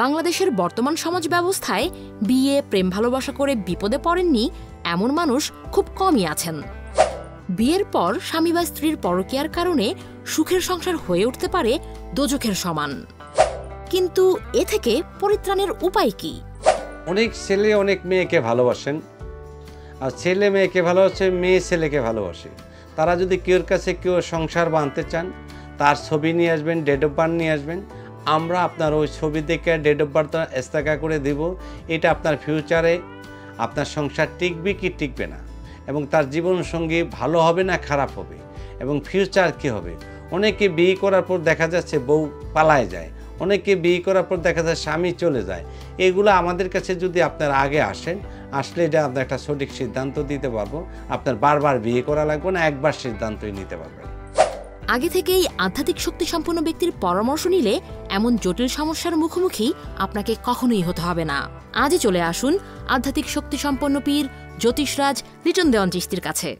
বাংলাদেশের বর্তমান সমাজ ব্যবস্থায় বিয়ে প্রেম ভালোবাসা করে বিপদে পড়েননি এমন মানুষ খুব কমই আছেন। বিয়ের পর স্বামী বা স্ত্রীর পরকীয়ার কারণে সুখের সংসার হয়ে উঠতে পারে দোজখের সমান। কিন্তু এ থেকে পরিত্রাণের উপায় কি? অনেক ছেলে অনেক মেয়েকে ভালোবাসেন, আর ছেলে মেয়েকে ভালোবাসে, মেয়ে ছেলেকে ভালোবাসে। তারা যদি কেউর কাছে কেউ সংসার বাঁধতে চান, তার ছবি নিয়ে আসবেন, ডেট অফ বার্থ নিয়ে আসবেন। আমরা আপনার ওই ছবি দেখে ডেট অফ বার্থ ইস্তেকা করে দেব। এটা আপনার ফিউচারে আপনার সংসার টিকবে কি টিকবে না, এবং তার জীবনসঙ্গী ভালো হবে না খারাপ হবে, এবং ফিউচার কী হবে। অনেকে বিয়ে করার পর দেখা যাচ্ছে বউ পালায় যায়, অনেকে বিয়ে করার পর দেখা যায় স্বামী চলে যায়। এগুলো আমাদের কাছে যদি আপনারা আগে আসেন, আসলে এটা আপনার একটা সঠিক সিদ্ধান্ত দিতে পারবো। আপনার বারবার বিয়ে করা লাগবে না, একবার সিদ্ধান্তই নিতে পারবেন। আগে থেকেই আধ্যাত্মিক শক্তি সম্পন্ন ব্যক্তির পরামর্শ নিলে এমন জটিল সমস্যার মুখোমুখি আপনাকে কখনোই হতে হবে না। আজই চলে আসুন আধ্যাত্মিক শক্তি সম্পন্ন পীর জ্যোতিষরাজ লিটন দেওয়ান চিশতির কাছে।